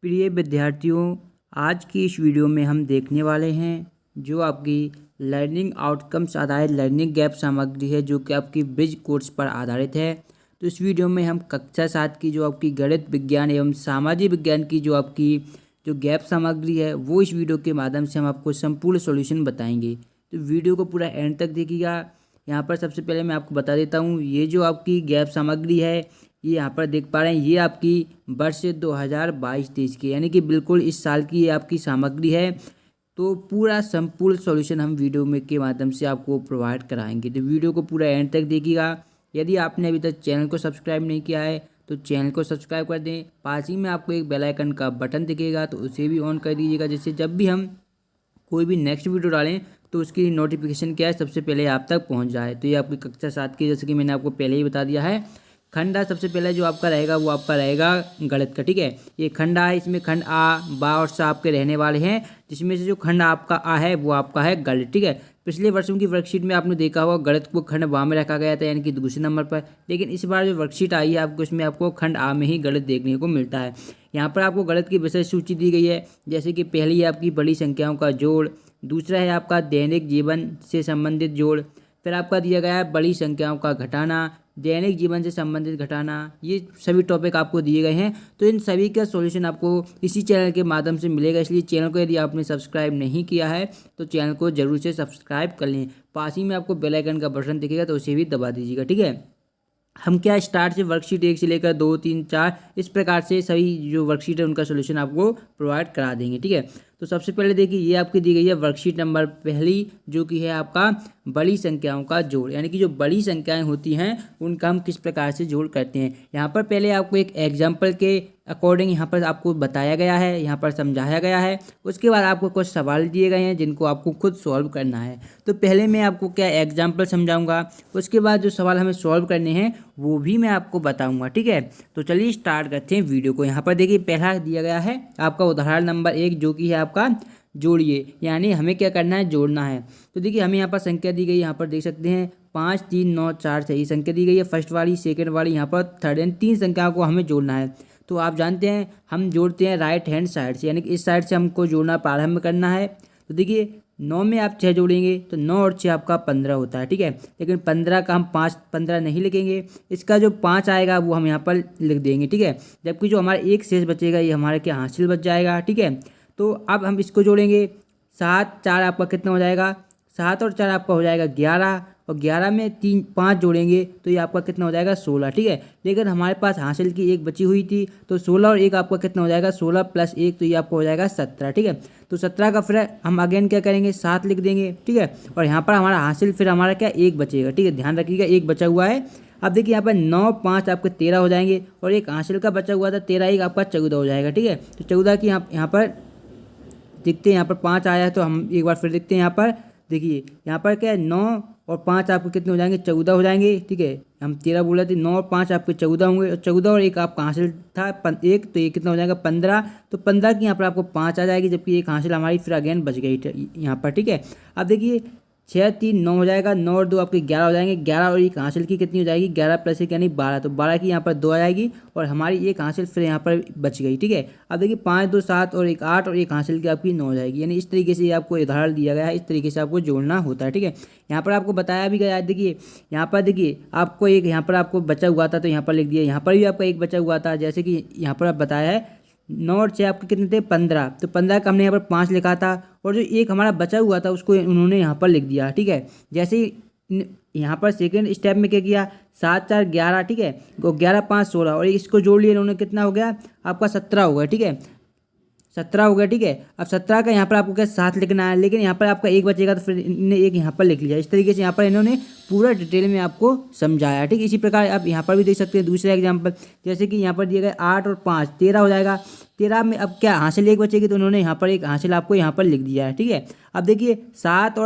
प्रिय विद्यार्थियों, आज की इस वीडियो में हम देखने वाले हैं जो आपकी लर्निंग आउटकम्स आधारित लर्निंग गैप सामग्री है जो कि आपकी ब्रिज कोर्स पर आधारित है। तो इस वीडियो में हम कक्षा 7 की जो आपकी गणित विज्ञान एवं सामाजिक विज्ञान की जो आपकी जो गैप सामग्री है वो इस वीडियो के माध्यम से हम आपको संपूर्ण सॉल्यूशन बताएंगे। तो वीडियो को पूरा एंड तक देखिएगा। यहाँ पर सबसे पहले मैं आपको बता देता हूँ, ये जो आपकी गैप सामग्री है ये यहाँ पर देख पा रहे हैं, ये आपकी वर्ष 2022-23 की यानी कि बिल्कुल इस साल की ये आपकी सामग्री है। तो पूरा संपूर्ण सॉल्यूशन हम वीडियो में के माध्यम से आपको प्रोवाइड कराएंगे। तो वीडियो को पूरा एंड तक देखिएगा। यदि आपने अभी तक चैनल को सब्सक्राइब नहीं किया है तो चैनल को सब्सक्राइब कर दें। पास ही में आपको एक बेल आइकन का बटन दिखेगा तो उसे भी ऑन कर दीजिएगा, जिससे जब भी हम कोई भी नेक्स्ट वीडियो डालें तो उसकी नोटिफिकेशन क्या है सबसे पहले आप तक पहुंच जाए। तो ये आपकी कक्षा 7 की, जैसे कि मैंने आपको पहले ही बता दिया है, खंडा सबसे पहले जो आपका रहेगा वो आपका रहेगा गणित का। ठीक है, ये खंडा है, इसमें खंड आ, बा और सा आपके रहने वाले हैं, जिसमें से जो खंड आपका आ है वो आपका है गणित। ठीक है, पिछले वर्षों की वर्कशीट में आपने देखा होगा गणित को खंड बा में रखा गया था यानी कि दूसरे नंबर पर, लेकिन इस बार जो वर्कशीट आई है आपको उसमें आपको खंड आ में ही गणित देखने को मिलता है। यहाँ पर आपको गणित की विषय सूची दी गई है, जैसे कि पहली है आपकी बड़ी संख्याओं का जोड़, दूसरा है आपका दैनिक जीवन से संबंधित जोड़, फिर आपका दिया गया है बड़ी संख्याओं का घटाना, दैनिक जीवन से संबंधित घटाना। ये सभी टॉपिक आपको दिए गए हैं। तो इन सभी का सॉल्यूशन आपको इसी चैनल के माध्यम से मिलेगा, इसलिए चैनल को यदि आपने सब्सक्राइब नहीं किया है तो चैनल को जरूर से सब्सक्राइब कर लें। पास ही में आपको बेल आइकन का बटन दिखेगा तो उसे भी दबा दीजिएगा। ठीक है, हम क्या स्टार्ट से वर्कशीट 1 से लेकर 2, 3, 4 इस प्रकार से सभी जो वर्कशीट है उनका सॉल्यूशन आपको प्रोवाइड करा देंगे। ठीक है, तो सबसे पहले देखिए ये आपकी दी गई है वर्कशीट नंबर पहली, जो कि है आपका बड़ी संख्याओं का जोड़, यानी कि जो बड़ी संख्याएं होती हैं उनका हम किस प्रकार से जोड़ करते हैं। यहाँ पर पहले आपको एक एग्जाम्पल के अकॉर्डिंग यहाँ पर आपको बताया गया है, यहाँ पर समझाया गया है। उसके बाद आपको कुछ सवाल दिए गए हैं जिनको आपको खुद सॉल्व करना है। तो पहले मैं आपको क्या एग्जाम्पल समझाऊंगा, उसके बाद जो सवाल हमें सॉल्व करने हैं वो भी मैं आपको बताऊंगा। ठीक है, तो चलिए स्टार्ट करते हैं वीडियो को। यहाँ पर देखिए पहला दिया गया है आपका उदाहरण नंबर 1, जो कि है आपका जोड़िए, यानी हमें क्या करना है, जोड़ना है। तो देखिए हमें यहाँ पर संख्या दी गई, यहाँ पर देख सकते हैं 5, 3, 9, 4 6 संख्या दी गई है, फर्स्ट वाली, सेकंड वाली, यहाँ पर थर्ड एंड 3 संख्याओं को हमें जोड़ना है। तो आप जानते हैं हम जोड़ते हैं राइट हैंड साइड से, यानी कि इस साइड से हमको जोड़ना प्रारंभ करना है। तो देखिए 9 में आप 6 जोड़ेंगे तो 9 और 6 आपका 15 होता है। ठीक है, लेकिन 15 का हम 15 नहीं लिखेंगे, इसका जो 5 आएगा वो हम यहाँ पर लिख देंगे। ठीक है, जबकि जो हमारा एक शेष बचेगा ये हमारे क्या हासिल बच जाएगा। ठीक है, तो अब हम इसको जोड़ेंगे, 7, 4 आपका कितना हो जाएगा, 7 और 4 आपका हो जाएगा 11, और 11 में 3, 5 जोड़ेंगे तो ये आपका कितना हो जाएगा 16। ठीक है, लेकिन हमारे पास हासिल की एक बची हुई थी, तो 16 और 1 आपका कितना हो जाएगा, 16 प्लस 1 तो ये आपका हो जाएगा 17। ठीक है, तो 17 का फिर हम अगेन क्या करेंगे, 7 लिख देंगे। ठीक है, और यहाँ पर हमारा हासिल फिर हमारा क्या 1 बचेगा। ठीक है, ध्यान रखिएगा 1 बचा हुआ है। अब देखिए यहाँ पर 9, 5 आपके 13 हो जाएंगे, और एक हासिल का बचा हुआ था 13, 1 आपका 14 हो जाएगा। ठीक है, तो 14 की यहाँ पर देखते हैं, यहाँ पर 5 आया है तो हम एक बार फिर देखते हैं। यहाँ पर देखिए यहाँ पर क्या है, 9 और 5 आपको कितने हो जाएंगे, 14 हो जाएंगे। ठीक है, हम 13 बोले थे, 9 और 5 आपके 14 होंगे, और 14 और 1 आपका हासिल था 1, तो ये कितना हो जाएगा 15। तो 15 की यहाँ पर आपको 5 आ जाएगी, जबकि एक हासिल हमारी फिर अगेन बच गई यहाँ पर। ठीक है, अब देखिए 6, 3, 9 हो जाएगा, 9 और 2 आपके 11 हो जाएंगे, 11 और 1 हासिल की कितनी हो जाएगी, 11 प्लस 1 यानी 12, तो 12 की यहाँ पर 2 आ जाएगी, और हमारी एक हासिल फिर यहाँ पर बच गई। ठीक है, अब देखिए 5, 2, 7 और 1 8, और एक हासिल की आपकी 9 हो जाएगी। यानी इस तरीके से ये आपको उदाहरण दिया गया है, इस तरीके से आपको जोड़ना होता है। ठीक है, यहाँ पर आपको बताया भी गया है। देखिए यहाँ पर देखिए आपको एक यहाँ पर आपको बचा हुआ था तो यहाँ पर लिख दिया, यहाँ पर भी आपका एक बचा हुआ था, जैसे कि यहाँ पर आप बताया है 9 और 6 आपके कितने थे, 15, तो 15 का हमने यहाँ पर 5 लिखा था, और जो एक हमारा बचा हुआ था उसको उन्होंने यहाँ पर लिख दिया। ठीक है, जैसे ही यहाँ पर सेकंड स्टेप में क्या किया, 7, 4, 11। ठीक है, 11, 5, 16, और इसको जोड़ लिया इन्होंने, कितना हो गया आपका 17 हो गया। ठीक है, 17 हो गया। ठीक है, अब 17 का यहाँ पर आपको क्या 7 लिखना है, लेकिन यहाँ पर आपका एक बचेगा तो फिर इन्होंने एक यहाँ पर लिख लिया। इस तरीके से यहाँ पर इन्होंने पूरा डिटेल में आपको समझाया। ठीक, इसी प्रकार आप यहाँ पर भी देख सकते हैं दूसरा एग्जाम्पल, जैसे कि यहाँ पर दिया गया 8 और 5 13 हो जाएगा। 13 में अब क्या हासिल एक बचेगी, तो उन्होंने यहाँ पर एक हासिल आपको यहाँ पर लिख दिया है। ठीक है, अब देखिए 7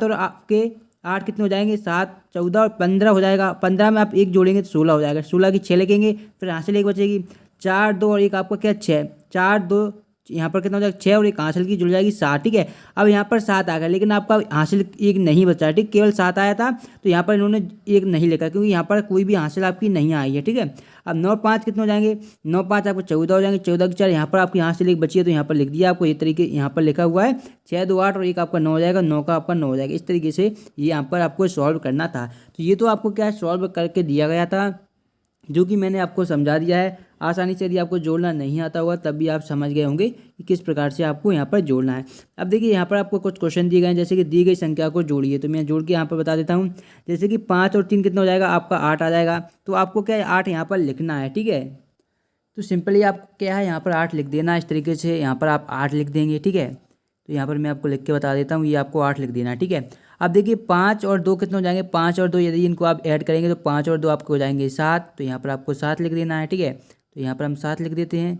और आपके 8 कितने हो जाएंगे, 7, 14 और 15 हो जाएगा। 15 में आप एक जोड़ेंगे तो 16 हो जाएगा, 16 की 6 लिखेंगे, फिर हासिल एक बचेगी, 4, 2 और 1 आपका क्या 6, 4, 2 यहाँ पर कितना हो जाएगा 6 और एक हासिल की जुड़ जाएगी 7, ठीक है। अब यहाँ पर 7 आ गया, लेकिन आपका हासिल एक नहीं बचा, ठीक, केवल 7 आया था, तो यहाँ पर इन्होंने एक नहीं लिखा क्योंकि यहाँ पर कोई भी हासिल आपकी नहीं आई है, ठीक है। अब 9 5 कितने हो जाएंगे, 9 5 आपको 14 हो जाएंगे, 14 की 4, यहाँ पर आपकी हासिल एक बची है तो यहाँ पर लिख दिया आपको, ये तरीके यहाँ पर लिखा हुआ है 6 2 8 और एक आपका 9 हो जाएगा, 9 का आपका 9 हो जाएगा। इस तरीके से ये यहाँ पर आपको सॉल्व करना था। तो ये तो आपको क्या है सॉल्व करके दिया गया था, जो कि मैंने आपको समझा दिया है आसानी से। यदि आपको जोड़ना नहीं आता होगा तब भी आप समझ गए होंगे कि किस प्रकार से आपको यहाँ पर जोड़ना है। अब देखिए यहाँ पर आपको कुछ क्वेश्चन दिए गए हैं, जैसे कि दी गई संख्या को जोड़िए, तो मैं जोड़ के यहाँ पर बता देता हूँ। जैसे कि 5 और 3 कितना हो जाएगा, आपका 8 आ जाएगा। तो आपको क्या है 8 यहाँ पर लिखना है, ठीक है। तो सिंपली आपको क्या है यहाँ पर 8 लिख देना, इस तरीके से यहाँ पर आप 8 लिख देंगे, ठीक है। तो यहाँ पर मैं आपको लिख के बता देता हूँ, ये आपको 8 लिख देना है, ठीक है। अब देखिए 5 और 2 कितने हो जाएंगे, 5 और 2 यदि इनको आप ऐड करेंगे तो 5 और 2 आपको हो जाएंगे 7, तो यहाँ पर आपको 7 लिख देना है, ठीक है। तो यहाँ पर हम 7 लिख देते हैं,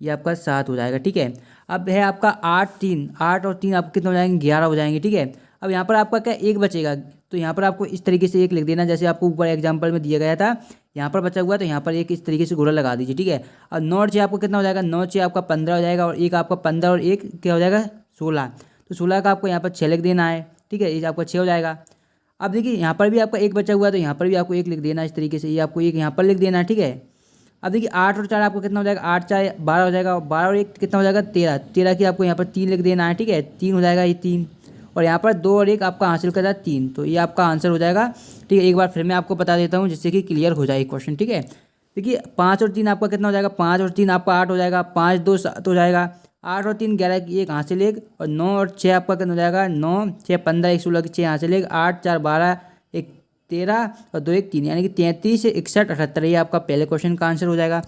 ये आपका 7 हो जाएगा, ठीक है। अब है आपका 8 और 3 आपको कितने हो जाएंगे 11 हो जाएंगे, ठीक है। अब यहाँ पर आपका क्या एक बचेगा, तो यहाँ पर आपको इस तरीके से एक लिख देना, जैसे आपको ऊपर एग्जाम्पल में दिया गया था। यहाँ पर बचा हुआ तो यहाँ पर एक इस तरीके से गोला लगा दीजिए, ठीक है। और 9 और 6 आपको कितना हो जाएगा, 9 6 आपका 15 हो जाएगा, और एक आपका 15 और एक क्या हो जाएगा 16, तो 16 का आपको यहाँ पर 6 लिख देना है, ठीक है। ये आपका 6 हो जाएगा। अब देखिए यहाँ पर भी आपका एक बचा हुआ है तो यहाँ पर भी आपको एक लिख देना, इस तरीके से ये आपको एक यहाँ पर लिख देना है, ठीक है। अब देखिए 8 और 4 आपको कितना हो जाएगा, 8 4 12 हो जाएगा, 12 और एक कितना हो जाएगा 13, 13 की आपको यहाँ पर 3 लिख देना है, ठीक है। 3 हो जाएगा ये 3, और यहाँ पर 2 और एक आपका हासिल कर जाए 3, तो ये आपका आंसर हो जाएगा, ठीक है। एक बार फिर मैं आपको बता देता हूँ जिससे कि क्लियर हो जाए क्वेश्चन, ठीक है। देखिए 5 और 3 आपका कितना हो जाएगा, 5 और 3 आपका 8 हो जाएगा, 5 2 7 हो जाएगा, 8 और 3 11 की एक हासिल एक, और 9 और 6 आपका कितना हो जाएगा 9 6 15 एक 16 की 6 हासिल एक, 8 4 12 एक 13 और 2 एक 3, यानी कि 33 61 78, ये आपका पहले क्वेश्चन का आंसर हो जाएगा।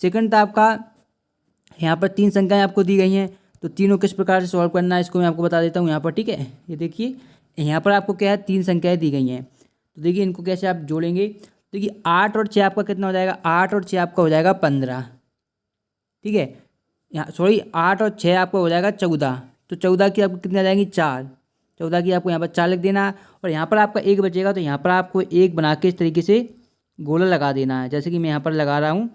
सेकंड था आपका, यहाँ पर 3 संख्याएं आपको दी गई हैं, तो तीनों किस प्रकार से सॉल्व करना है इसको मैं आपको बता देता हूँ यहाँ पर, ठीक है। ये देखिए यहाँ पर आपको क्या है 3 संख्याएं दी गई हैं, तो देखिए इनको कैसे आप जोड़ेंगे। देखिए 8 और 6 आपका कितना हो जाएगा, 8 और 6 आपका हो जाएगा 15, ठीक है। यहाँ सॉरी 8 और 6 आपका हो जाएगा 14, तो 14 की आपको कितनी आ जाएंगी 4, 14 की आपको यहाँ पर 4 लिख देना, और यहाँ पर आपका एक बचेगा तो यहाँ पर आपको एक बना के इस तरीके से गोला लगा देना है, जैसे कि मैं यहाँ पर लगा रहा हूँ।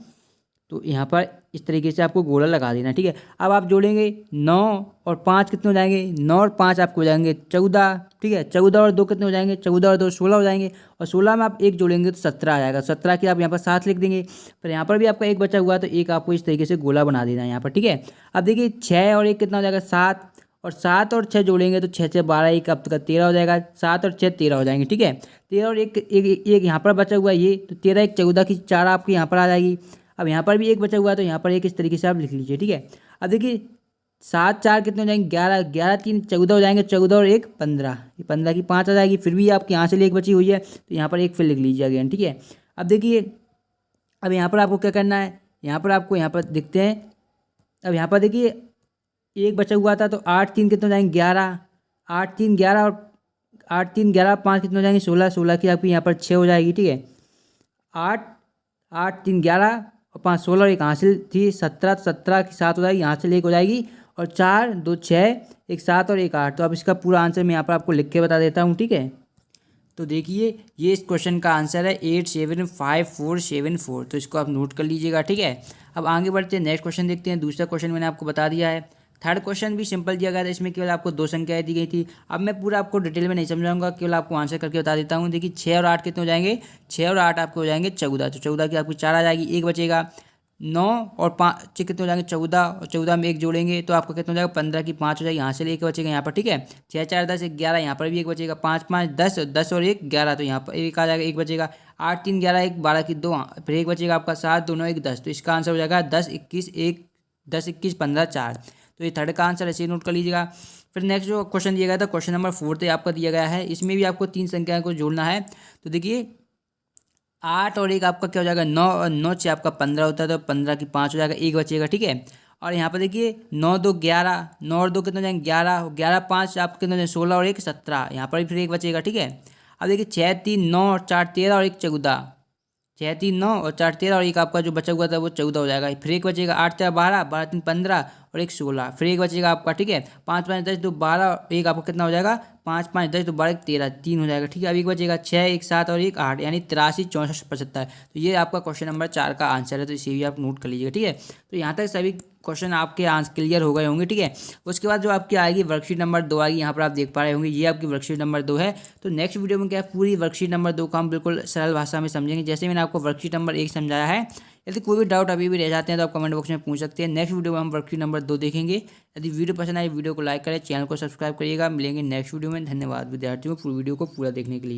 तो यहाँ पर इस तरीके से आपको गोला लगा देना, ठीक है। अब आप जोड़ेंगे 9 और 5 कितने हो जाएंगे, 9 और 5 आपको हो जाएंगे 14, ठीक है। 14 और 2 कितने हो जाएंगे, 14 और 2 16 हो जाएंगे, और 16 में आप एक जोड़ेंगे तो 17 आ जाएगा, 17 की आप यहाँ पर 7 लिख देंगे। फिर यहाँ पर भी आपका एक बचा हुआ तो एक आपको इस तरीके से गोला बना देना है यहाँ पर, ठीक है। अब देखिए 6 और 1 कितना हो जाएगा 7, और 7 और 6 जोड़ेंगे तो 6 6 12 एक आपका 13 हो जाएगा, 7 और 6 13 हो जाएंगे, ठीक है। 13 और एक यहाँ पर बचा हुआ है ये, तो 13 1 14 की 4 आपकी यहाँ पर आ जाएगी। अब यहाँ पर भी एक बचा हुआ है तो यहाँ पर एक इस तरीके से आप लिख लीजिए, ठीक है। अब देखिए 7 4 कितने हो जाएंगे 11, 11 3 14 हो जाएंगे, 14 और 1 15, ये 15 की 5 आ जाएगी। फिर भी आपके यहाँ से एक बची हुई है तो यहाँ पर एक फिर लिख लीजिए अगेन, ठीक है। अब देखिए अब यहाँ पर आपको क्या करना है, यहाँ पर आपको यहाँ पर देखते हैं। अब यहाँ पर देखिए एक बचा हुआ था तो 8 3 कितने हो जाएंगे 11, 8 3 11, और 8 3 11 5 कितने हो जाएंगे 16, 16 की आपकी यहाँ पर 6 हो जाएगी, ठीक है। 8 8 3 11 और 5 16 और एक हासिल थी 17, 17 की 7 हो जाएगी, यहाँ से एक हो जाएगी, और 4 2 6 एक 7 और एक 8। तो अब इसका पूरा आंसर मैं यहाँ पर आपको लिख के बता देता हूँ, ठीक है। तो देखिए ये इस क्वेश्चन का आंसर है 875474, तो इसको आप नोट कर लीजिएगा, ठीक है। अब आगे बढ़ते हैं, नेक्स्ट क्वेश्चन देखते हैं। दूसरा क्वेश्चन मैंने आपको बता दिया है। थर्ड क्वेश्चन भी सिंपल दिया गया था, इसमें केवल आपको 2 संख्याएं दी गई थी। अब मैं पूरा आपको डिटेल में नहीं समझाऊंगा, केवल आपको आंसर करके बता देता हूँ। देखिए 6 और 8 कितने हो जाएंगे, 6 और 8 आपके हो जाएंगे 14, तो 14 की आपकी 4 आ जाएगी, एक बचेगा। 9 और 5 कितने हो जाएंगे 14, और 14 में एक जोड़ेंगे तो आपका कितना हो जाएगा 15 की 5 हो जाएगी, यहाँ से एक बचेगा यहाँ पर, ठीक है। 6 4 10 11, यहाँ पर भी एक बचेगा, 5 5 10, 10 और 1 11, तो यहाँ पर एक आ जाएगा, एक बचेगा। 8 3 11 1 12 की 2, फिर एक बचेगा आपका 7 2 9 1 10, तो इसका आंसर हो जाएगा 10 21 1 10 21 15 4। तो ये थर्ड का आंसर ऐसे नोट कर लीजिएगा। फिर नेक्स्ट जो क्वेश्चन दिया गया था, क्वेश्चन नंबर 4 आपका दिया गया है, इसमें भी आपको 3 संख्याओं को जोड़ना है। तो देखिए 8 और 1 आपका क्या हो जाएगा 9, और 9 से आपका 15 होता है, तो 15 की 5 हो जाएगा, एक बचेगा, ठीक है। और यहाँ पर देखिए 9 2 11, 9 और 2 कितना हो जाएंगे 11, 11 5 आपके कितना हो जाएंगे 16 और 1 17, यहाँ पर भी फिर एक बचेगा, ठीक है। अब देखिए 6 3 9 और 4 13 और 1 14, 6 3 9 और 4 13 और एक आपका जो बचा हुआ था वो 14 हो जाएगा, फिर एक बचेगा। 8 4 12, 12 3 15, और एक 16, फिर एक बचेगा आपका, ठीक है, 5 5 10 2 12, एक आपका कितना हो जाएगा 5 5 10 2 12 13, 3 हो जाएगा, ठीक है। अभी एक बचेगा 6 1 7 और एक 8, यानी 83 64 75। तो ये आपका क्वेश्चन नंबर 4 का आंसर है, तो इसे भी आप नोट कर लीजिएगा, ठीक है। तो यहाँ तक सभी क्वेश्चन आपके आंसर क्लियर हो गए होंगे, ठीक है। उसके बाद जो आपकी आएगी वर्कशीट नंबर 2 आएगी, यहाँ पर आप देख पा रहे होंगे, ये आपकी वर्कशीट नंबर 2 है। तो नेक्स्ट वीडियो में क्या है, पूरी वर्कशीट नंबर 2 का हम बिल्कुल सरल भाषा में समझेंगे। जैसे मैंने आपको वर्कशीट नंबर 1 समझाया है, यदि कोई भी डाउट अभी भी रह जाते हैं तो आप कमेंट बॉक्स में पूछ सकते हैं। नेक्स्ट वीडियो में हम वर्कशीट नंबर 2 देखेंगे। यदि वीडियो पसंद आए वीडियो को लाइक करें, चैनल को सब्सक्राइब करिएगा। मिलेंगे नेक्स्ट वीडियो में। धन्यवाद विद्यार्थियों, पूरी वीडियो को पूरा देखने के लिए।